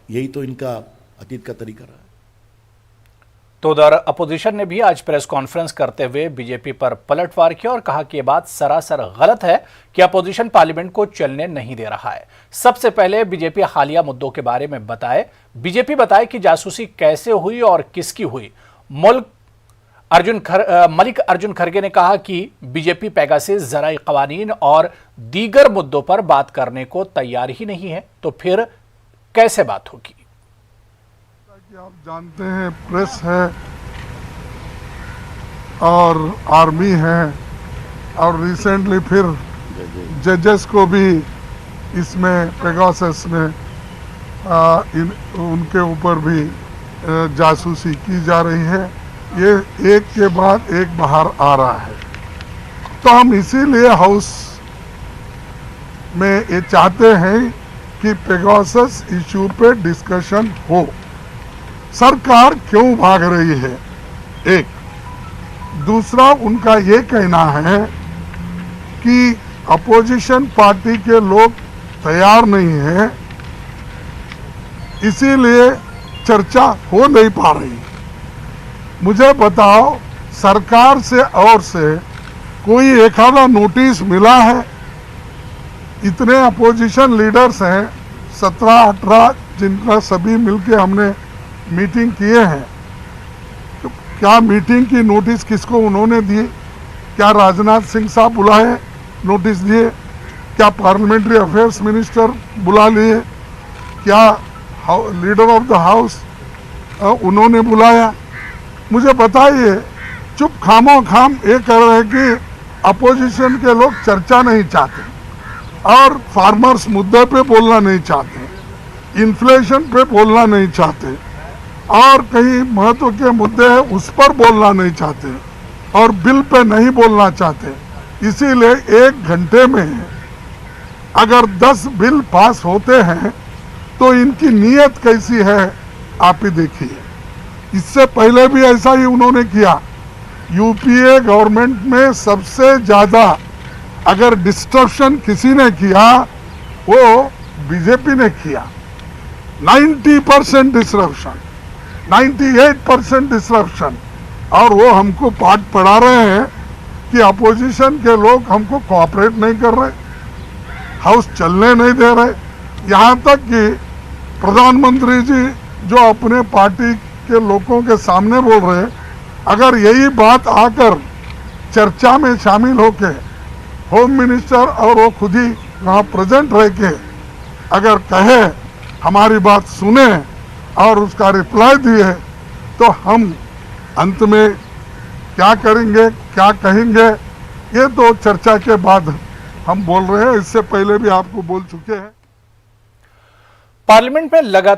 यही तो इनका अतीत का तरीका रहा है। तो उधर अपोजिशन ने भी आज प्रेस कॉन्फ्रेंस करते हुए बीजेपी पर पलटवार किया और कहा कि यह बात सरासर गलत है कि अपोजिशन पार्लियामेंट को चलने नहीं दे रहा है। सबसे पहले बीजेपी हालिया मुद्दों के बारे में बीजेपी बताए कि जासूसी कैसे हुई और किसकी हुई। मलिक अर्जुन खरगे ने कहा कि बीजेपी पेगासिस, ज़राई क़वानीन और दीगर मुद्दों पर बात करने को तैयार ही नहीं है, तो फिर कैसे बात होगी। आप जानते हैं प्रेस है और आर्मी है और रिसेंटली फिर जजेस को भी इसमें पेगासस में उनके ऊपर भी जासूसी की जा रही है। ये एक के बाद एक बाहर आ रहा है, तो हम इसीलिए हाउस में ये चाहते हैं कि पेगासस इशू पे डिस्कशन हो। सरकार क्यों भाग रही है, एक। दूसरा, उनका ये कहना है कि अपोजिशन पार्टी के लोग तैयार नहीं हैं, इसीलिए चर्चा हो नहीं पा रही। मुझे बताओ, सरकार से और से कोई एक आधा नोटिस मिला है? इतने अपोजिशन लीडर्स हैं, 17-18, जिनका सभी मिलके हमने मीटिंग किए हैं, तो क्या मीटिंग की नोटिस किसको उन्होंने दी? क्या राजनाथ सिंह साहब बुलाए, नोटिस दिए? क्या पार्लियामेंट्री अफेयर्स मिनिस्टर बुला लिए? क्या लीडर ऑफ द हाउस उन्होंने बुलाया? मुझे बताइए। चुप खामो खाम ये कह रहे हैं कि अपोजिशन के लोग चर्चा नहीं चाहते और फार्मर्स मुद्दे पे बोलना नहीं चाहते, इन्फ्लेशन पे बोलना नहीं चाहते और कहीं महत्व के मुद्दे हैं उस पर बोलना नहीं चाहते और बिल पे नहीं बोलना चाहते। इसीलिए 1 घंटे में अगर 10 बिल पास होते हैं तो इनकी नीयत कैसी है आप ही देखिए। इससे पहले भी ऐसा ही उन्होंने किया। यूपीए गवर्नमेंट में सबसे ज़्यादा अगर डिस्ट्रप्शन किसी ने किया वो बीजेपी ने किया। 90% डिस्ट्रप्शन, 98% डिस्ट्रप्शन, और वो हमको पाठ पढ़ा रहे हैं कि अपोजिशन के लोग हमको कोऑपरेट नहीं कर रहे, हाउस चलने नहीं दे रहे। यहाँ तक कि प्रधानमंत्री जी जो अपने पार्टी के लोगों के सामने बोल रहे हैं, अगर यही बात आकर चर्चा में शामिल होके होम मिनिस्टर और वो खुद ही वहाँ प्रेजेंट रह के अगर कहे, हमारी बात सुने और उसका रिप्लाई दिए, तो हम अंत में क्या करेंगे, क्या कहेंगे, ये तो चर्चा के बाद हम बोल रहे हैं। इससे पहले भी आपको बोल चुके हैं। पार्लियामेंट में लगातार